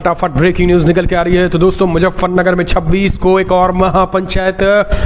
फटाफट breaking news निकल के आ रही है। तो दोस्तों मुजफ्फरनगर में 26 को एक और महापंचायत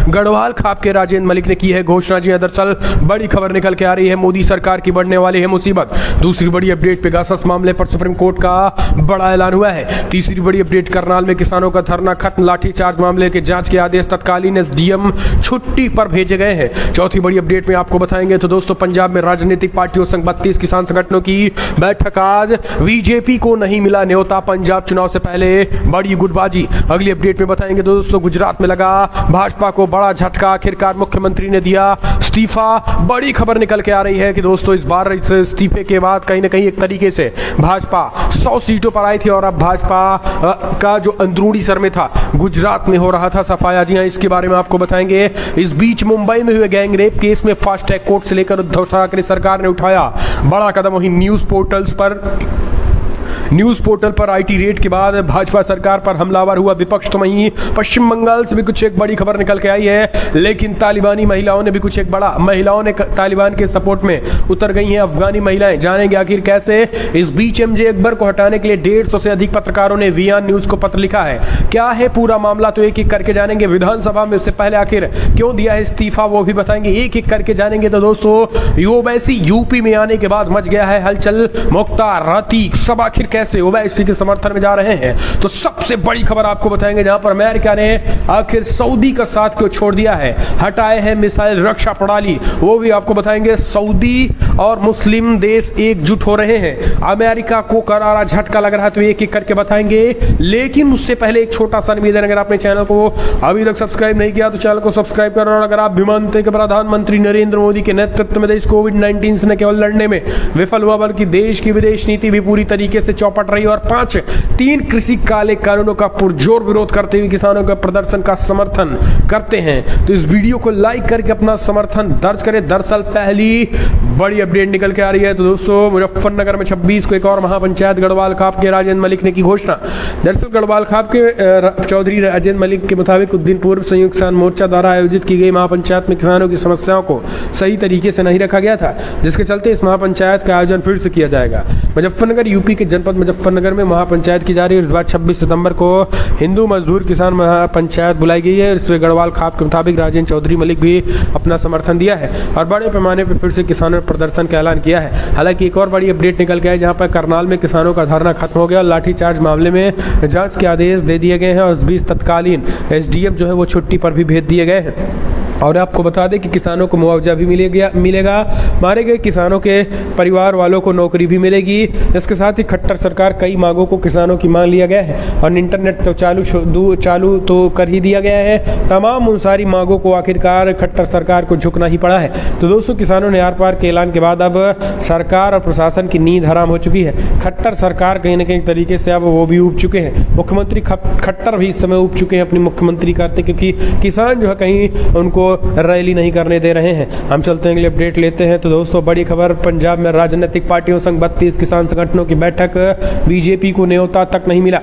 गढ़वाल खाप के राजेंद्र मलिक ने की है घोषणा। जी दरअसल बड़ी खबर निकल के आ रही है, मोदी सरकार की बढ़ने वाली है मुसीबत। दूसरी बड़ी अपडेट पेगासस मामले पर सुप्रीम कोर्ट का बड़ा ऐलान हुआ है। तीसरी बड़ी अपडेट करनाल में किसानों का धरना खत्म, लाठीचार्ज मामले के जांच के आदेश तत्कालीन एसडीएम छुट्टी पर भेजे गए हैं। चौथी बड़ी अपडेट में आपको बताएंगे तो दोस्तों पंजाब में राजनीतिक पार्टियों संग 32 किसान संगठनों की बैठक आज, बीजेपी को नहीं मिला न्योता, पंजाब चुनाव से पहले बड़ी गुटबाजी। अगली अपडेट में बताएंगे दोस्तों गुजरात में लगा भाजपा को बड़ा झटका, आखिरकार मुख्यमंत्री ने दिया इस्तीफा। बड़ी खबर निकल के आ रही है कि दोस्तों इस बार इस इस्तीफे के बाद कहीं ना कहीं एक तरीके से भाजपा 100 सीटों पर आई थी और अब भाजपा का जो अंदरूनी सर में था गुजरात में हो रहा था सफाया। जी हाँ, इसके बारे में आपको बताएंगे। इस बीच मुंबई में हुए गैंग रेप केस में फास्ट ट्रैक कोर्ट से लेकर उद्धव ठाकरे सरकार ने उठाया बड़ा कदम। वहीं न्यूज पोर्टल पर आईटी रेड के बाद भाजपा सरकार पर हमलावर हुआ विपक्ष। तो वहीं पश्चिम बंगाल से भी कुछ एक बड़ी खबर निकल के आई है, लेकिन तालिबानी महिलाओं ने भी कुछ एक बड़ा, महिलाओं ने तालिबान के सपोर्ट में उतर गई हैं अफगानी महिलाएं। जानेंगे आखिर कैसे। इस बीच एमजे अकबर को हटाने के लिए 150 से अधिक पत्रकारों ने वियान न्यूज को पत्र लिखा है। क्या है पूरा मामला तो एक एक करके जानेंगे। विधानसभा में उससे पहले आखिर क्यों दिया है इस्तीफा वो भी बताएंगे, एक एक करके जानेंगे। तो दोस्तों ओवैसी यूपी में आने के बाद मच गया है हलचल, मुख्तार अतीक सब आखिर कैसे ओवैसी के समर्थन में जा रहे हैं। तो सबसे बड़ी खबर आपको बताएंगे जहां पर अमेरिका ने आखिर सऊदी का साथ क्यों छोड़ दिया है, हटाए हैं मिसाइल रक्षा प्रणाली, वो भी आपको बताएंगे। सऊदी और मुस्लिम देश एकजुट हो रहे हैं, अमेरिका को करारा झटका लग रहा है, तो एक एक करके बताएंगे। लेकिन उससे पहले एक छोटा सा निवेदन, अगर आपने चैनल को अभी तक सब्सक्राइब नहीं किया तो चैनल को सब्सक्राइब करो। और अगर आप भी मानते हैं कि प्रधानमंत्री नरेंद्र मोदी के नेतृत्व में देश कोविड-19 से न केवल लड़ने में विफल हुआ बल्कि देश की विदेश नीति भी पूरी तरीके से चौपट रही और 3 कृषि काले कानूनों का पुरजोर विरोध करते हुए किसानों के प्रदर्शन का समर्थन करते हैं, तो इस वीडियो को लाइक करके अपना समर्थन दर्ज करें। दरअसल पहली बड़ी अपडेट निकल के आ रही है। तो दोस्तों मुजफ्फरनगर में 26 को एक और महापंचायत गढ़वाल खाप के राजेंद्र मलिक ने की घोषणा। दरअसल गढ़वाल खाप के चौधरी राजेंद्र मलिक के मुताबिक कुछ दिन पूर्व संयुक्त किसान मोर्चा द्वारा आयोजित की गई महापंचायत में किसानों की समस्याओं को सही तरीके से नहीं रखा गया था, जिसके चलते इस महापंचायत का आयोजन फिर से किया जाएगा। मुजफ्फरनगर यूपी के जनपद मुजफ्फरनगर में महापंचायत की जा रही है। इस बार 26 सितंबर को हिंदू मजदूर किसान महापंचायत बुलाई गई है। इसमें गढ़वाल खाप के मुताबिक राजेंद्र चौधरी मलिक भी अपना समर्थन दिया है और बड़े पैमाने पर फिर से किसानों ने प्रदर्शन का ऐलान किया है। हालांकि एक और बड़ी अपडेट निकल के आई जहां पर करनाल में किसानों का धरना खत्म हो गया, लाठीचार्ज मामले में जांच के आदेश दे दिए गए हैं और इस बीच तत्कालीन एसडीएम जो है वो छुट्टी पर भी भेज दिए गए हैं। और आपको बता दें कि किसानों को मुआवजा भी मिलेगा, मारे गए किसानों के परिवार वालों को नौकरी भी मिलेगी। इसके साथ ही खट्टर सरकार कई मांगों को किसानों की मांग लिया गया है और इंटरनेट तो चालू तो कर ही दिया गया है। तमाम उन सारी मांगों को आखिरकार खट्टर सरकार को झुकना ही पड़ा है। तो दोस्तों किसानों ने आर पार के ऐलान के बाद अब सरकार और प्रशासन की नींद हराम हो चुकी है। खट्टर सरकार कहीं ना कहीं तरीके से अब वो भी ऊब चुके हैं, मुख्यमंत्री खट्टर भी इस समय ऊब चुके हैं अपनी मुख्यमंत्री करते, क्योंकि किसान जो है कहीं उनको रैली नहीं करने दे रहे हैं। हम चलते हैं अगले अपडेट लेते हैं। तो दोस्तों बड़ी खबर, पंजाब में राजनीतिक पार्टियों संग 32 किसान संगठनों की बैठक, बीजेपी को न्योता तक नहीं मिला।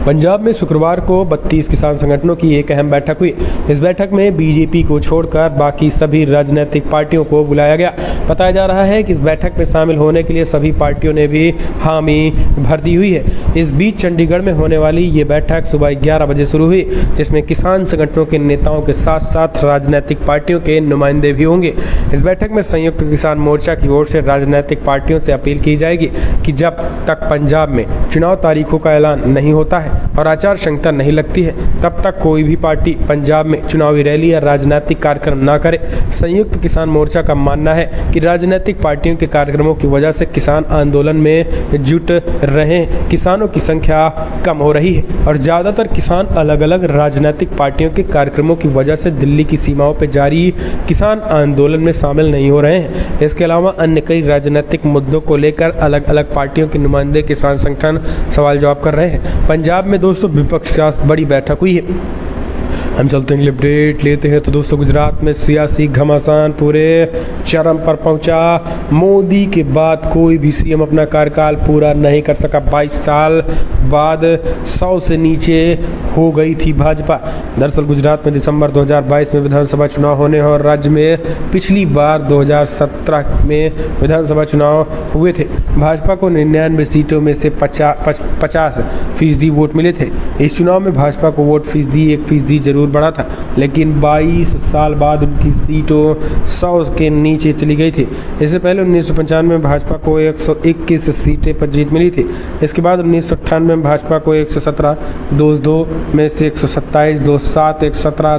पंजाब में शुक्रवार को 32 किसान संगठनों की एक अहम बैठक हुई। इस बैठक में बीजेपी को छोड़कर बाकी सभी राजनीतिक पार्टियों को बुलाया गया। बताया जा रहा है कि इस बैठक में शामिल होने के लिए सभी पार्टियों ने भी हामी भर दी हुई है। इस बीच चंडीगढ़ में होने वाली ये बैठक सुबह 11 बजे शुरू हुई, जिसमें किसान संगठनों के नेताओं के साथ साथ राजनीतिक पार्टियों के नुमाइंदे भी होंगे। इस बैठक में संयुक्त किसान मोर्चा की ओर से राजनीतिक पार्टियों से अपील की जाएगी कि जब तक पंजाब में चुनाव तारीखों का ऐलान नहीं होता है और आचार संहिता नहीं लगती है, तब तक कोई भी पार्टी पंजाब में चुनावी रैली या राजनीतिक कार्यक्रम ना करे। संयुक्त किसान मोर्चा का मानना है कि राजनीतिक पार्टियों के कार्यक्रमों की वजह से किसान आंदोलन में जुट रहे किसानों की संख्या कम हो रही है और ज्यादातर किसान अलग अलग राजनीतिक पार्टियों के कार्यक्रमों की वजह से दिल्ली की सीमाओं पर जारी किसान आंदोलन में शामिल नहीं हो रहे हैं। इसके अलावा अन्य कई राजनीतिक मुद्दों को लेकर अलग अलग पार्टियों के नुमाइंदे किसान संगठन सवाल जवाब कर रहे हैं। पंजाब में दोस्तों विपक्ष का बड़ी बैठक हुई है। हम चलते हैं अपडेट लेते हैं। तो दोस्तों गुजरात में सियासी घमासान पूरे चरम पर पहुंचा। मोदी के बाद कोई भी सीएम अपना कार्यकाल पूरा नहीं कर सका। 22 साल बाद 100 से नीचे हो गई थी भाजपा। दरअसल गुजरात में दिसंबर 2022 में विधानसभा चुनाव होने और राज्य में पिछली बार 2017 में विधानसभा चुनाव हुए थे। भाजपा को 99 सीटों में से 50% वोट मिले थे। इस चुनाव में भाजपा को वोट फीसदी 1% जरूर बढ़ा था, लेकिन 22 साल बाद उनकी सीटों 100 के नीचे चली गई थी। इससे पहले 1995 में भाजपा को 121 सीटें पर जीत मिली थी। इसके बाद 1998 में भाजपा को 117, 2002 में से 127, 2007 117,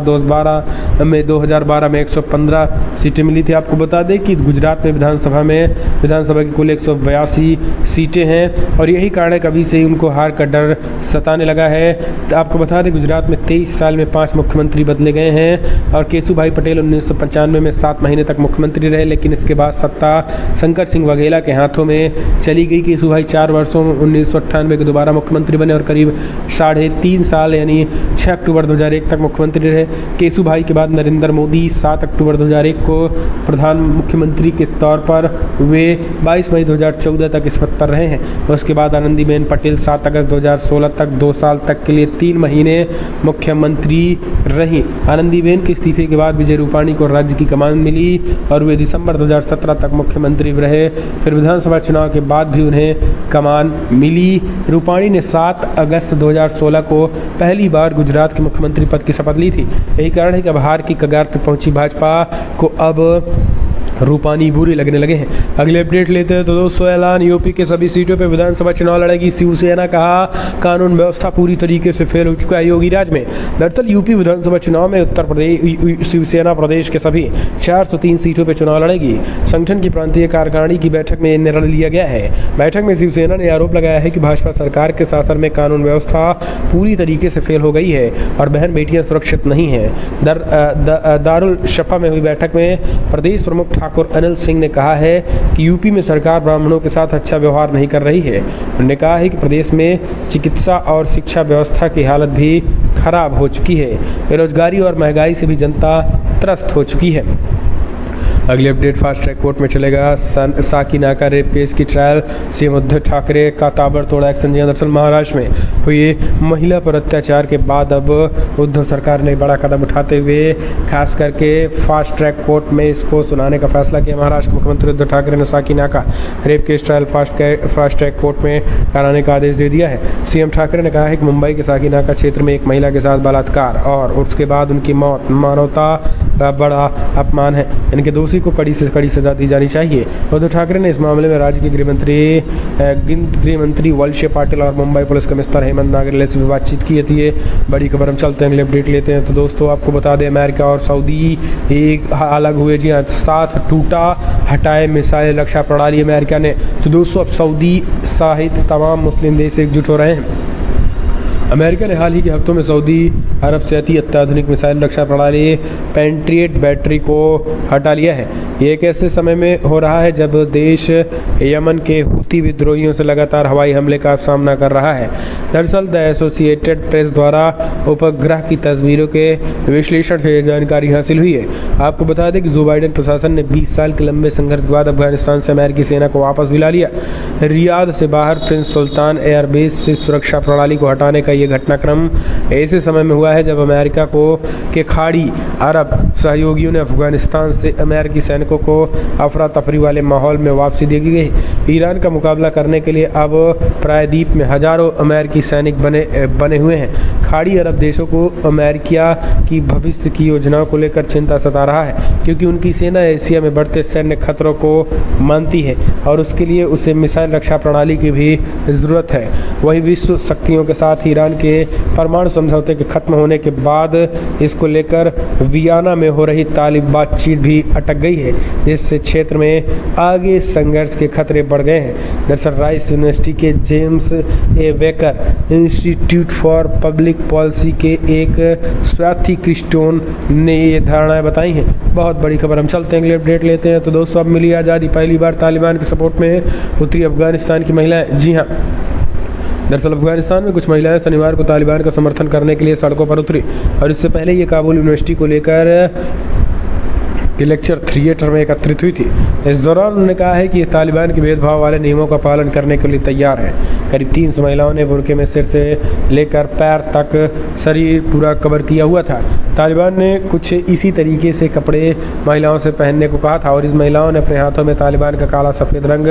2012 में 115 सीटें मिली थी। आपको बता दें कि गुजरात में विधानसभा की कुल 182 सीटें हैं और यही कारण है कभी से ही उनको हार का डर सताने लगा है। तो आपको बता दें गुजरात में 23 साल में 5 मुख्यमंत्री बदले गए हैं और केशुभाई पटेल 1995 में 7 महीने तक मुख्यमंत्री रहे, लेकिन इसके बाद सत्ता शंकर सिंह वघेला के हाथों में चली गई। केशुभाई 4 वर्षों में 1998 के दोबारा मुख्यमंत्री बने और करीब 3.5 साल यानी 6 अक्टूबर 2001 तक मुख्यमंत्री रहे। केशुभाई के बाद नरेंद्र मोदी 7 अक्टूबर 2001 को प्रधान मुख्यमंत्री के तौर पर वे 22 मई 2014 तक इस पद पर रहे हैं। उसके बाद आनंदीबेन पटेल 7 अगस्त 2016 तक 2 साल तक के लिए 3 महीने मुख्यमंत्री रही। आनंदीबेन के इस्तीफे के बाद विजय रूपाणी को राज्य की कमान मिली और वे दिसंबर 2017 तक मुख्यमंत्री रहे। फिर विधानसभा चुनाव के बाद भी उन्हें कमान मिली। रूपाणी ने 7 अगस्त 2016 को पहली बार गुजरात के मुख्यमंत्री पद की शपथ ली थी। यही कारण है कि अब हार की कगार पर पहुंची भाजपा को अब रूपानी बुरी लगने लगे हैं। अगले अपडेट लेते हैं तो दोस्तों ऐलान, यूपी के सभी सीटों पर विधानसभा चुनाव लड़ेगी शिवसेना। कहा कानून व्यवस्था पूरी तरीके से फेल हो चुका है योगी राज में। दरअसल यूपी विधानसभा चुनाव में उत्तर प्रदेश शिवसेना प्रदेश के सभी 403 सीटों पर चुनाव लड़ेगी। संगठन की प्रांतीय कार्यकारिणी की बैठक में निर्णय लिया गया है। बैठक में शिवसेना ने आरोप लगाया है कि भाजपा सरकार के शासन में कानून व्यवस्था पूरी तरीके से फेल हो गई है और बहन बेटियां सुरक्षित नहीं है। दारुल शफा में हुई बैठक में प्रदेश प्रमुख ठाकुर अनिल सिंह ने कहा है कि यूपी में सरकार ब्राह्मणों के साथ अच्छा व्यवहार नहीं कर रही है। उन्होंने कहा है कि प्रदेश में चिकित्सा और शिक्षा व्यवस्था की हालत भी खराब हो चुकी है। बेरोजगारी और महंगाई से भी जनता त्रस्त हो चुकी है। अगली अपडेट फास्ट ट्रैक कोर्ट में चलेगा। साकीनाका रेप केस की ट्रायल, सीएम उद्धव ठाकरे का ताबड़तोड़ एक्शन। दरअसल महाराष्ट्र में हुई महिला पर अत्याचार के बाद अब उद्धव सरकार ने बड़ा कदम उठाते हुए खास करके फास्ट ट्रैक कोर्ट में इसको सुनाने का फैसला किया। महाराष्ट्र मुख्यमंत्री उद्धव ठाकरे ने Sakinaka rape case trial fast track court में कराने का आदेश दे दिया है। सीएम ठाकरे ने कहा है कि मुंबई के साकीनाका क्षेत्र में एक महिला के साथ बलात्कार और उसके बाद उनकी मौत मानवता का बड़ा अपमान है। इनके दोषी को कड़ी से कड़ी सजा दी जानी चाहिए। उद्धव ठाकरे ने इस मामले में राज्य के गृह मंत्री वत्स पाटिल और मुंबई पुलिस कमिश्नर हेमंत नागरले से भी बातचीत की थी। ये बड़ी खबर हम चलते हैं अगले अपडेट लेते हैं। तो दोस्तों आपको बता दें अमेरिका और सऊदी एक अलग हुए। जी हाँ, साथ टूटा हटाए मिसाइल रक्षा प्रणाली अमेरिका ने। तो दोस्तों अब सऊदी सहित तमाम मुस्लिम देश एकजुट हो रहे हैं। अमेरिका ने हाल ही के हफ्तों में सऊदी अरब से अत्याधुनिक मिसाइल रक्षा प्रणाली पैट्रियट बैटरी को हटा लिया है। ये एक ऐसे समय में हो रहा है जब देश यमन के हुती विद्रोहियों से लगातार हवाई हमले का सामना कर रहा है। दरअसल द एसोसिएटेड प्रेस द्वारा उपग्रह की तस्वीरों के विश्लेषण से जानकारी हासिल हुई है। आपको बता दें कि जो बाइडेन प्रशासन ने 20 साल के लंबे संघर्ष के बाद अफगानिस्तान से अमेरिकी सेना को वापस बुला लिया। रियाद से बाहर प्रिंस सुल्तान एयरबेस से सुरक्षा प्रणाली को हटाने का ये घटनाक्रम ऐसे समय में हुआ है जब अमेरिका के खाड़ी अरब सहयोगियों ने अफगानिस्तान से अमेरिकी सैनिकों को अफरा तफरी वाले माहौल में वापसी दे दी गई। ईरान का मुकाबला करने के लिए अब प्रायद्वीप में हजारों अमेरिकी सैनिक बने हुए हैं। खाड़ी अरब देशों को अमेरिका की भविष्य की योजनाओं को लेकर चिंता सता रहा है, क्योंकि उनकी सेना एशिया में बढ़ते सैन्य खतरों को मानती है और उसके लिए उसे मिसाइल रक्षा प्रणाली की भी जरूरत है। वही विश्व शक्तियों के साथ ईरान के परमाणु समझौते के खत्म होने के बाद इसको लेकर वियना में हो रही तालिब बातचीत भी अटक गई है, जिससे क्षेत्र में आगे संघर्ष के खतरे बढ़ गए हैं। दरअसल राइस यूनिवर्सिटी के James A baker institute for public policy के एक स्वाति क्रिस्टोन ने ये धारणाएं बताई हैं। बहुत बड़ी खबर, हम चलते हैं अगले अपडेट लेते हैं। तो दोस्तों अब मिली आज़ादी, पहली बार तालिबान के सपोर्ट में उतरी अफगानिस्तान की महिलाएं। जी हाँ, दरअसल अफगानिस्तान में कुछ महिलाएं शनिवार को तालिबान का समर्थन करने के लिए सड़कों पर उतरी और इससे पहले ये काबुल यूनिवर्सिटी को लेकर के लेक्चर थिएटर में एकत्रित हुई थी। इस दौरान उन्होंने कहा है कि तालिबान के भेदभाव वाले नियमों का पालन करने के लिए तैयार है। करीब 300 महिलाओं ने बुर्के में सिर से लेकर पैर तक शरीर पूरा कवर किया हुआ था। तालिबान ने कुछ इसी तरीके से कपड़े महिलाओं से पहनने को कहा था और इस महिलाओं ने अपने हाथों में तालिबान का काला सफ़ेद रंग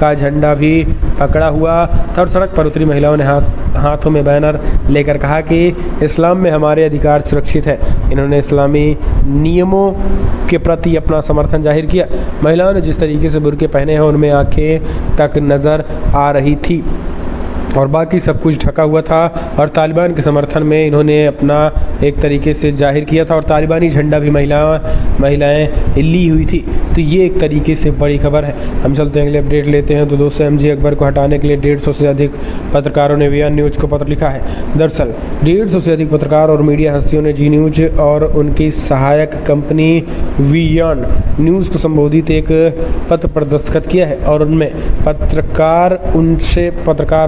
का झंडा भी पकड़ा हुआ था और सड़क पर उतरी महिलाओं ने हाथों में बैनर लेकर कहा कि इस्लाम में हमारे अधिकार सुरक्षित है। इन्होंने इस्लामी नियमों के प्रति अपना समर्थन जाहिर किया। महिलाओं ने जिस तरीके से बुर्के पहने हैं उनमें आंखें तक नज़र आ रही थी और बाकी सब कुछ ढका हुआ था और तालिबान के समर्थन में इन्होंने अपना एक तरीके से जाहिर किया था और तालिबानी झंडा भी महिलाएं ली हुई थी। तो ये एक तरीके से बड़ी खबर है। हम चलते हैं अगले अपडेट लेते हैं। तो दोस्तों, MJ अकबर को हटाने के लिए 150 से अधिक पत्रकारों ने वीआन न्यूज़ को पत्र लिखा है। दरअसल 150 से अधिक पत्रकार और मीडिया हस्तियों ने जी न्यूज़ और उनकी सहायक कंपनी वीआन न्यूज़ को संबोधित एक पत्र पर दस्तखत किया है और उनमें पत्रकार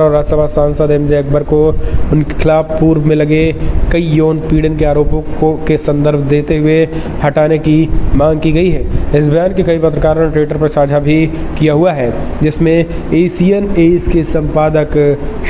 और राज्यसभा सांसद MJ अकबर को उनके खिलाफ पूर्व में लगे कई यौन पीड़न के आरोपों के संदर्भ देते हुए हटाने की मांग की गई है। इस बयान के कई पत्रकारों ने ट्विटर पर साझा भी किया हुआ है, जिसमें एशियन एज के संपादक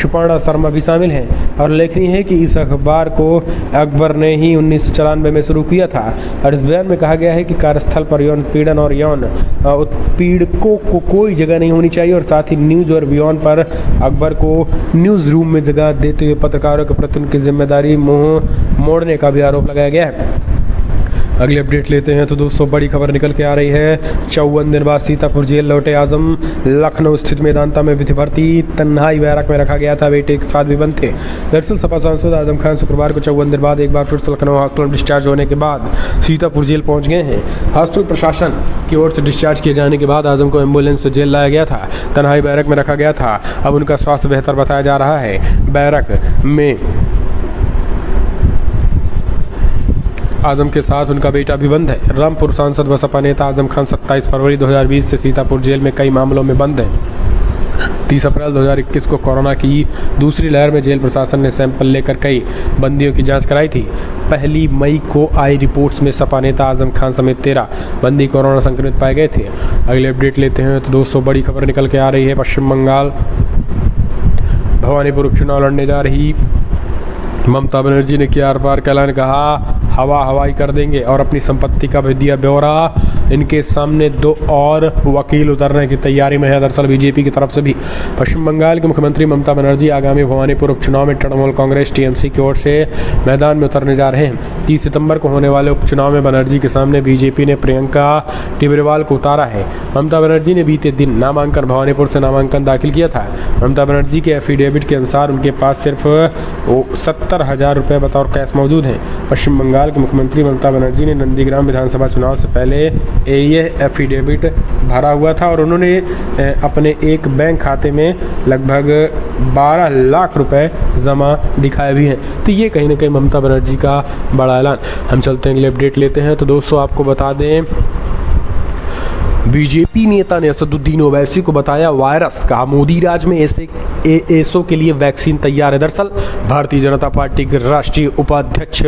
सुपर्णा शर्मा भी शामिल हैं और लेखनी है कि इस अखबार को अकबर ने ही 1994 में शुरू किया था और इस बयान में कहा गया है कि कार्यस्थल पर यौन पीड़न और यौन उत्पीड़कों को कोई जगह नहीं होनी चाहिए और साथ ही न्यूज़ और बयान पर अकबर को न्यूज़ रूम में जगह देते हुए पत्रकारों के प्रति उनकी जिम्मेदारी मुंह मोड़ने का भी आरोप लगाया गया है। अगली अपडेट लेते हैं। तो दोस्तों, बड़ी खबर निकल के आ रही है। 54 दिन बाद सीतापुर जेल लौटे आजम। लखनऊ स्थित मेदांता में विधि भर्ती तन्हाई बैरक में रखा गया था। बेटे एक साथ भी बंद थे। दरअसल सपा सांसद आजम खान शुक्रवार को 54 दिन बाद एक बार फिर से लखनऊ हॉस्पिटल डिस्चार्ज होने के बाद सीतापुर जेल पहुंच गए हैं। हॉस्पिटल प्रशासन की ओर से डिस्चार्ज किए जाने के बाद आजम को एम्बुलेंस से जेल लाया गया था। तन्हाई बैरक में रखा गया था। अब उनका स्वास्थ्य बेहतर बताया जा रहा है। बैरक में आजम के साथ उनका बेटा भी बंद है। रामपुर सांसद व सपा नेता आजम खान 27 फरवरी 2020 से सीतापुर जेल में कई मामलों में बंद हैं। 30 अप्रैल 2021 को कोरोना की दूसरी लहर में जेल प्रशासन ने सैंपल लेकर कई बंदियों की जांच कराई थी। 1 मई को आई रिपोर्ट्स में सपा नेता आजम खान समेत 13 बंदी कोरोना संक्रमित पाए गए थे। अगले अपडेट लेते हैं। तो दोस्तों, बड़ी खबर निकल के आ रही है। पश्चिम बंगाल भवानीपुर उपचुनाव लड़ने जा रही ममता बनर्जी ने किया आर पार का ऐलान। कहा हवाई कर देंगे और अपनी संपत्ति का भी दिया ब्यौरा। इनके सामने 2 और वकील उतरने की तैयारी में है। दरअसल बीजेपी की तरफ से भी पश्चिम बंगाल के मुख्यमंत्री ममता बनर्जी आगामी भवानीपुर उपचुनाव में तृणमूल कांग्रेस TMC की ओर से मैदान में उतरने जा रहे हैं। 30 सितंबर को होने वाले उपचुनाव में बनर्जी के सामने बीजेपी ने प्रियंका टिब्रेवाल को उतारा है। ममता बनर्जी ने बीते दिन नामांकन भवानीपुर से नामांकन दाखिल किया था। ममता बनर्जी के एफिडेविट के अनुसार उनके पास सिर्फ 70,000 रुपये बतौर कैश मौजूद हैं। पश्चिम बंगाल के मुख्यमंत्री ममता बनर्जी ने नंदीग्राम विधानसभा चुनाव से पहले यह एफिडेविट भरा हुआ था और उन्होंने अपने एक बैंक खाते में लगभग 12 लाख रुपए जमा दिखाए भी हैं। तो ये कहीं ना कहीं ममता बनर्जी का बड़ा ऐलान। हम चलते हैं अगले अपडेट लेते हैं। तो दोस्तों, आपको बता दें, बीजेपी नेता ने असदुद्दीन ओवैसी को बताया वायरस। कहा मोदी राज में एसओ के लिए वैक्सीन तैयार है। दरअसल भारतीय जनता पार्टी के राष्ट्रीय उपाध्यक्ष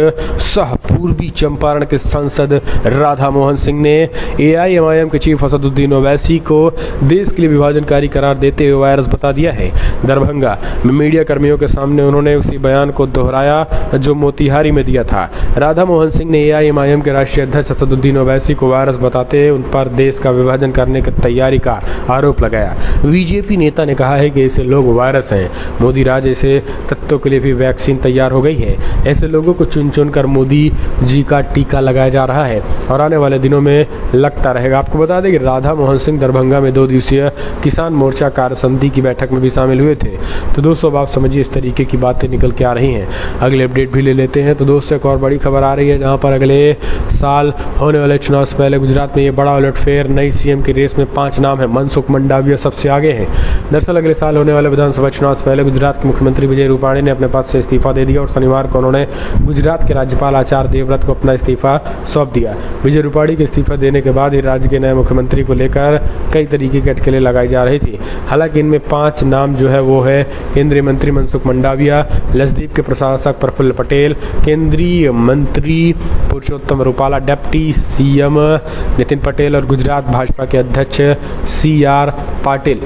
सह पूर्वी चंपारण के सांसद राधा मोहन सिंह ने AIMIM के चीफ असदुद्दीन ओवैसी को देश के लिए विभाजनकारी करार देते हुए वायरस बता दिया है। दरभंगा में मीडिया कर्मियों के सामने उन्होंने उसी बयान को दोहराया जो मोतिहारी में दिया था। राधा मोहन सिंह ने AIMIM के राष्ट्रीय अध्यक्ष असदुद्दीन ओवैसी को वायरस बताते उन पर देश का विभाजन करने की तैयारी का आरोप लगाया। बीजेपी नेता ने कहा है कि ऐसे लोग वायरस हैं। मोदी राज ऐसे तत्वों के लिए भी वैक्सीन तैयार हो गई है। ऐसे लोगों को चुन चुन कर मोदी जी का टीका लगाया जा रहा है और आने वाले दिनों में लगता रहेगा। आपको बता दें कि राधा मोहन सिंह दरभंगा में 2 दिवसीय किसान मोर्चा कार्य समिति की बैठक में भी शामिल हुए थे। तो दोस्तों, अब आप समझिए इस तरीके की बातें निकल के आ रही हैं। अगले अपडेट भी ले लेते हैं। तो दोस्तों, एक और बड़ी खबर आ रही है, जहां पर अगले साल होने वाले चुनाव से पहले गुजरात में ये बड़ा उलटफेर। नई CM की रेस में 5 नाम है। मनसुख मंडाविया सबसे आगे हैं। दरअसल अगले साल होने वाले विधानसभा विधानसभा चुनाव से पहले गुजरात के मुख्यमंत्री विजय रूपाणी ने अपने पद से इस्तीफा दे दिया और शनिवार को उन्होंने गुजरात के राज्यपाल आचार्य देवव्रत को अपना इस्तीफा सौंप दिया। विजय रूपाणी के इस्तीफा देने के बाद ही राज्य के नए मुख्यमंत्री को लेकर कई तरीके की अटकलें लगाई जा रही थी। हालांकि इनमें 5 नाम जो है वो है केंद्रीय मंत्री मनसुख मंडाविया, लक्षद्वीप के प्रशासक प्रफुल्ल पटेल, केंद्रीय मंत्री पुरुषोत्तम रूपाला, डिप्टी सीएम नितिन पटेल और गुजरात भाजपा के अध्यक्ष CR पाटिल।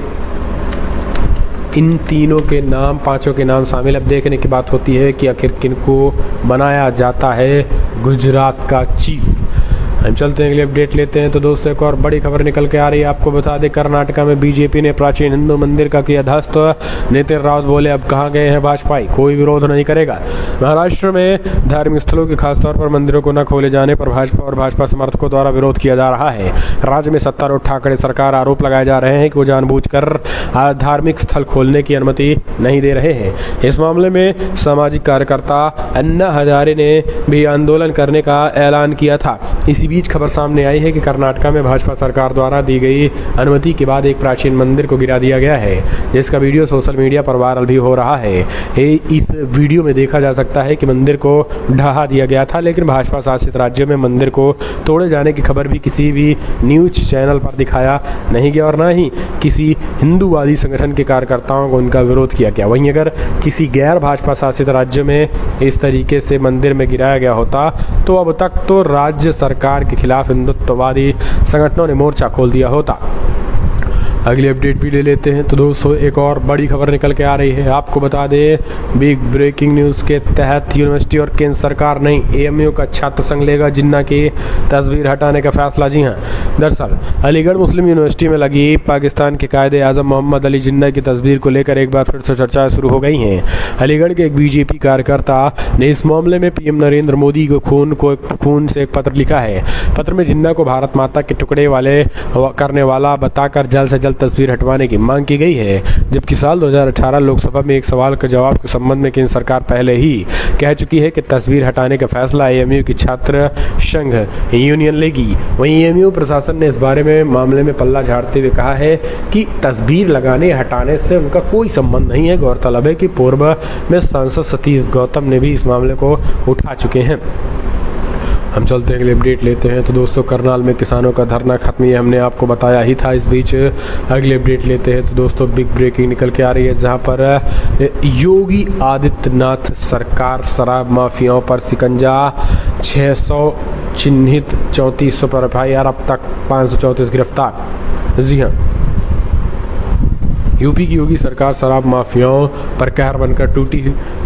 इन तीनों के नाम, 5 के नाम शामिल। अब देखने की बात होती है कि आखिर किनको बनाया जाता है गुजरात का चीफ। हम चलते हैं, अगले अपडेट लेते हैं। तो दोस्तों एक और बड़ी खबर निकल के आ रही है। आपको बता दें, कर्नाटका में बीजेपी ने प्राचीन हिंदू मंदिर का किया ध्वस्त। नितिन राउत बोले, अब कहाँ गए हैं भाजपाई, कोई विरोध नहीं करेगा। महाराष्ट्र में धार्मिक स्थलों के खासतौर पर मंदिरों को न खोले जाने पर भाजपा और भाजपा समर्थकों द्वारा विरोध किया जा रहा है। राज्य में सत्तारूढ़ ठाकरे सरकार आरोप लगाए जा रहे हैं कि वो जानबूझकर धार्मिक स्थल खोलने की अनुमति नहीं दे रहे हैं। इस मामले में सामाजिक कार्यकर्ता अन्ना हजारे ने भी आंदोलन करने का ऐलान किया था। इसी बीच खबर सामने आई है कि कर्नाटका में भाजपा सरकार द्वारा दी गई अनुमति के बाद एक प्राचीन मंदिर को गिरा दिया गया है, जिसका वीडियो सोशल मीडिया पर वायरल भी हो रहा है। इस वीडियो में देखा जा सकता है कि मंदिर को ढहा दिया गया था, लेकिन भाजपा शासित राज्यों में मंदिर को तोड़े जाने की खबर भी किसी भी न्यूज चैनल पर दिखाया नहीं गया और न ही किसी हिंदूवादी संगठन के कार्यकर्ताओं को उनका विरोध किया गया। वहीं अगर किसी गैर भाजपा शासित राज्य में इस तरीके से मंदिर में गिराया गया होता तो अब तक तो राज्य सरकार के खिलाफ हिंदुत्ववादी संगठनों ने मोर्चा खोल दिया होता। अगली अपडेट भी ले लेते हैं। तो दोस्तों एक और बड़ी खबर निकल के आ रही है। आपको बता दें, बिग ब्रेकिंग न्यूज़ के तहत यूनिवर्सिटी और केंद्र सरकार नहीं, AMU का छात्र संघ लेगा जिन्ना की तस्वीर हटाने का फैसला। जी हाँ, दरअसल अलीगढ़ मुस्लिम यूनिवर्सिटी में लगी पाकिस्तान के कायदे आजम मोहम्मद अली जिन्ना की तस्वीर को लेकर एक बार फिर से चर्चाएं शुरू हो गई हैं। अलीगढ़ के एक बीजेपी कार्यकर्ता ने इस मामले में PM नरेंद्र मोदी को खून से एक पत्र लिखा है। पत्र में जिन्ना को भारत माता के टुकड़े वाले करने वाला बताकर जल्द से जल्द तस्वीर हटवाने की मांग की गई है। जबकि साल 2018 लोकसभा में एक सवाल के जवाब के संबंध में केंद्र सरकार पहले ही कह चुकी है कि तस्वीर हटाने का फैसला AMU की छात्र संघ यूनियन लेगी। वहीं AMU प्रशासन ने इस बारे में मामले में पल्ला झाड़ते हुए कहा है कि तस्वीर लगाने हटाने से उनका कोई संबंध नहीं है। गौरतलब है कि पूर्व में सांसद सतीश गौतम ने भी इस मामले को उठा चुके हैं। हम चलते हैं, अगले अपडेट लेते हैं। तो दोस्तों करनाल में किसानों का धरना खत्म, ये हमने आपको बताया ही था। इस बीच अगले अपडेट लेते हैं। तो दोस्तों बिग ब्रेकिंग निकल के आ रही है, जहां पर योगी आदित्यनाथ सरकार शराब माफियाओं पर शिकंजा, 600 चिन्हित, 3400 पर FIR, अब तक 534 गिरफ्तार। जी हाँ, यूपी की योगी सरकार शराब माफियाओं पर कहर बनकर टूटी।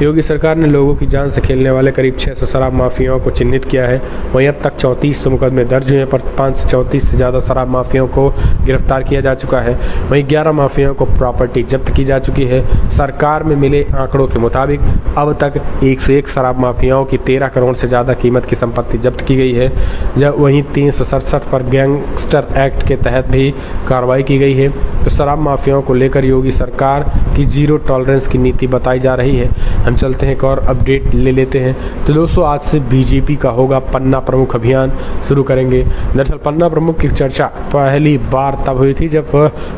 योगी सरकार ने लोगों की जान से खेलने वाले करीब 600 शराब माफियाओं को चिन्हित किया है। वहीं अब तक 3400 मुकदमे दर्ज हुए पर 534 से ज़्यादा शराब माफियाओं को गिरफ्तार किया जा चुका है। वहीं 11 माफियाओं को प्रॉपर्टी जब्त की जा चुकी है। सरकार में मिले आंकड़ों के मुताबिक अब तक 101 शराब माफियाओं की 13 करोड़ से ज़्यादा कीमत की संपत्ति जब्त की गई है। जब वहीं 367 पर गैंगस्टर एक्ट के तहत भी कार्रवाई की गई है। तो शराब माफियाओं को लेकर योगी सरकार की जीरो टॉलरेंस की नीति बताई जा रही है। हम चलते हैं, एक और अपडेट ले लेते हैं। तो दोस्तों आज से बीजेपी का होगा पन्ना प्रमुख अभियान शुरू करेंगे। दरअसल पन्ना प्रमुख की चर्चा पहली बार तब हुई थी जब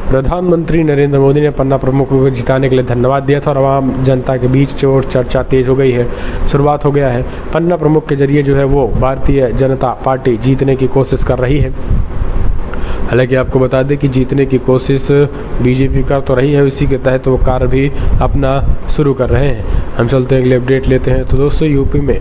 प्रधानमंत्री नरेंद्र मोदी ने पन्ना प्रमुख को जिताने के लिए धन्यवाद दिया था और आम जनता के बीच चोर चर्चा तेज हो गई है। शुरुआत हो गया है। पन्ना प्रमुख के जरिए जो है वो भारतीय जनता पार्टी जीतने की कोशिश कर रही है। हालांकि आपको बता दें कि जीतने की कोशिश बीजेपी कर तो रही है, इसी के तहत वो कार्य भी अपना शुरू कर रहे हैं। हम चलते हैं, अगले अपडेट लेते हैं। तो दोस्तों यूपी में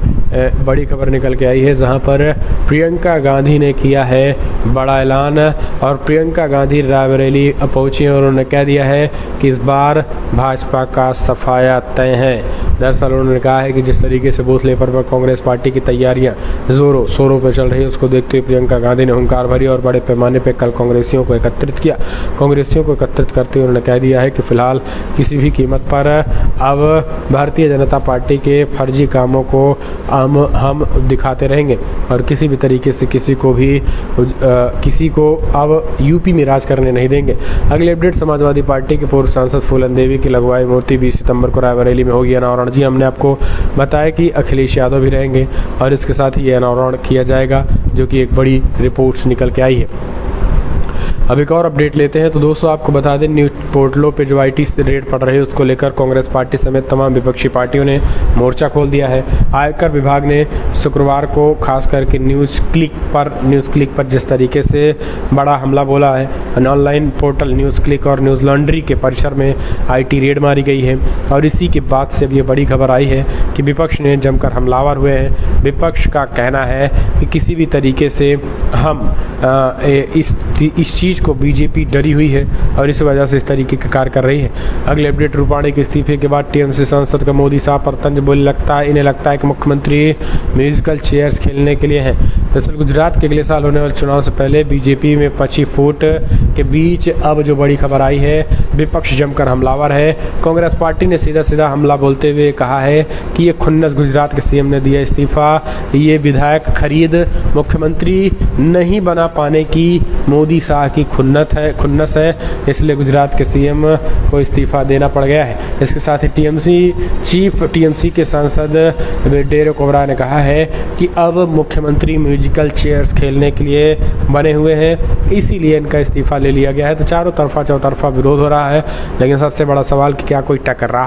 बड़ी खबर निकल के आई है, जहां पर प्रियंका गांधी ने किया है बड़ा ऐलान और प्रियंका गांधी रायबरेली पहुंची और उन्होंने कह दिया है कि इस बार भाजपा का सफाया तय है। दरअसल उन्होंने कहा है कि जिस तरीके से बूथ लेवल पर कांग्रेस पार्टी की तैयारियां जोरों शोरों पर चल रही है, उसको देखते हुए प्रियंका गांधी ने हुंकार भरी और बड़े पैमाने पर कल कांग्रेसियों को एकत्रित किया। कांग्रेसियों को एकत्रित करते हुए उन्होंने कह दिया है कि फिलहाल किसी भी कीमत पर अब भारतीय जनता पार्टी के फर्जी कामों को हम दिखाते रहेंगे और किसी भी तरीके से किसी को अब यूपी में राज करने नहीं देंगे। अगले अपडेट, समाजवादी पार्टी के पूर्व सांसद फूलन देवी की लगवाई मूर्ति 20 सितंबर को रायबरेली में होगी अनावरण। जी हमने आपको बताया कि अखिलेश यादव भी रहेंगे और इसके साथ ही ये अनावरण किया जाएगा, जो कि एक बड़ी रिपोर्ट्स निकल के आई है। अब एक और अपडेट लेते हैं। तो दोस्तों आपको बता दें, न्यूज पोर्टलों पे जो आईटी से रेड पड़ रहे हैं उसको लेकर कांग्रेस पार्टी समेत तमाम विपक्षी पार्टियों ने मोर्चा खोल दिया है। आयकर विभाग ने शुक्रवार को खास करके न्यूज़ क्लिक पर जिस तरीके से बड़ा हमला बोला है, ऑनलाइन पोर्टल न्यूज़ क्लिक और न्यूज़ लॉन्ड्री के परिसर में आईटी रेड मारी गई है। और इसी के बाद से अब ये बड़ी खबर आई है कि विपक्ष ने जमकर हमलावर हुए हैं। विपक्ष का कहना है कि किसी भी तरीके से हम इस चीज़ को बीजेपी डरी हुई है और इस वजह से इस तरीके का कार्य कर रही है। अगले अपडेट, रूपाणी के इस्तीफे के बाद टीएमसी सांसद का मोदी साहब पर तंज बोले, इन्हें लगता है कि मुख्यमंत्री म्यूजिकल चेयर्स खेलने के लिए हैं। दरअसल गुजरात के अगले साल होने वाले चुनाव से पहले बीजेपी में 25 फुट के बीच अब जो बड़ी खबर आई है, विपक्ष जमकर हमलावर है। कांग्रेस पार्टी ने सीधा हमला बोलते हुए कहा है कि ये खुन्नस गुजरात के सीएम ने दिया इस्तीफा, ये विधायक खरीद मुख्यमंत्री नहीं बना पाने की मोदी शाह की खुन्नस है, इसलिए गुजरात के सीएम को इस्तीफा देना पड़ गया है। इसके साथ ही टीएमसी के सांसद डेरेक ओब्रायन ने कहा है कि अब मुख्यमंत्री म्यूजिकल चेयर्स खेलने के लिए बने हुए हैं, इसीलिए इनका इस्तीफा ले लिया गया है। तो चारों तरफा चौतरफा विरोध हो रहा है, लेकिन सबसे बड़ा सवाल कि क्या कोई टकर रहा